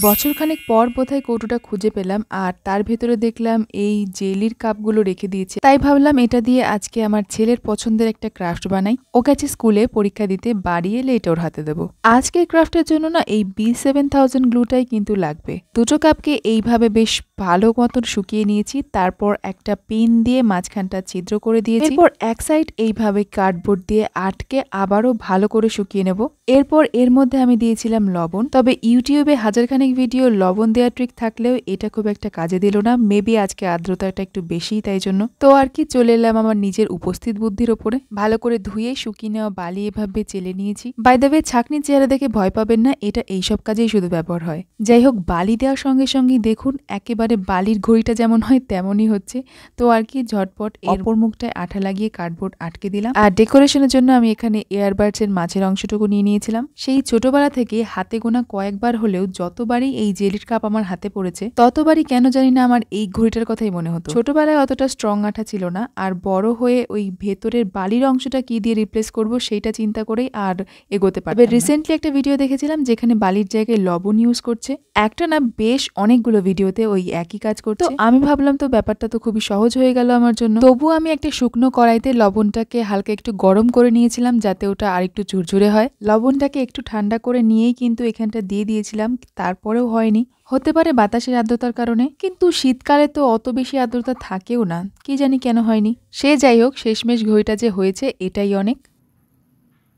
বছরখানেক পর বোধহয় কৌটোটা খুঁজে পেলাম আর তার ভেতরে দেখলাম এই জেলির কাপগুলো রেখে দিয়েছে। তাই ভাবলাম এটা দিয়ে আজকে আমার ছেলের পছন্দের একটা ক্রাফট বানাই। ও গেছে স্কুলে পরীক্ষা দিতে, বাড়ি এলে এটা ওর হাতে দেবো। আজকের ক্রাফটের জন্য না এই B7000 গ্লুটাই কিন্তু লাগবে। দুটো কাপকে এইভাবে বেশ ভালো মতন শুকিয়ে নিয়েছি, তারপর একটা পেন দিয়ে মাঝখানটা ছিদ্র করে দিয়েছি। এরপর এক সাইড এইভাবে কার্ডবোর্ড দিয়ে আটকে আবারও ভালো করে শুকিয়ে নেব। এরপর এর মধ্যে আমি দিয়েছিলাম লবণ। তবে ইউটিউবে হাজারখানেক ভিডিও লবণ দেওয়ার ট্রিক থাকলেও এটা খুব একটা কাজে দিল না। মেবি আজকে আর্দ্রতাটা একটু বেশিই, তাই জন্য তো আর কি চলে এলাম আমার নিজের উপস্থিত বুদ্ধির ওপরে। ভালো করে ধুয়ে শুকিয়ে নেওয়া বালি এভাবে চেলে নিয়েছি। বাই দ্য ওয়ে, ছাঁকনির চেহারা দেখে ভয় পাবেন না, এটা এইসব কাজেই শুধু ব্যবহার হয়। যাই হোক, বালি দেওয়ার সঙ্গে সঙ্গেই দেখুন একেবারে বালির ঘড়িটা যেমন হয় তেমনই হচ্ছে। তো আর কি ঝটপট অপর মুখটায় আঠা লাগিয়ে কার্ডবোর্ড আটকে দিলাম। আর ডেকোরেশনের জন্য আমি এখানে এয়ারবাডস এর মাঝের অংশটুকু নিয়ে নিয়েছিলাম। সেই ছোটবেলা থেকে হাতে গোনা কয়েকবার হলেও যতবারই এই জেলির কাপ আমার হাতে পড়েছে ততবারই কেন জানি না আমার এই ঘড়িটার কথাই মনে হতো। ছোটবেলায় অতটা স্ট্রং আঠা ছিল না, আর বড় হয়ে ওই ভেতরের বালির অংশটা কি দিয়ে রিপ্লেস করব সেইটা চিন্তা করেই আর এগোতে পারবে। রিসেন্টলি একটা ভিডিও দেখেছিলাম যেখানে বালির জায়গায় লবণ ইউজ করছে। একটা না, বেশ অনেকগুলো ভিডিওতে ওই একই কাজ করছে। তো আমি ভাবলাম তো ব্যাপারটা তো খুবই সহজ হয়ে গেল আমার জন্য। তবু আমি একটা শুকনো কড়াইতে লবণটাকে হালকা একটু গরম করে নিয়েছিলাম যাতে ওটা আরেকটু ঝুরঝুরে হয়। লবণটাকে একটু ঠান্ডা করে নিয়েই কিন্তু এখানটা দিয়ে দিয়েছিলাম, তারপরেও হয়নি। হতে পারে বাতাসের আর্দ্রতার কারণে, কিন্তু শীতকালে তো অত বেশি আর্দ্রতা থাকেও না, কি জানি কেন হয়নি। সে যাই হোক, শেষমেশ ঘড়িটা যে হয়েছে এটাই অনেক।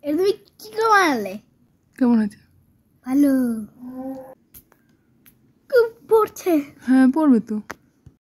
তুমি কি করে বানালে? কেমন আছে? ভালো। খুব পড়ছে। হ্যাঁ, পড়বে তো।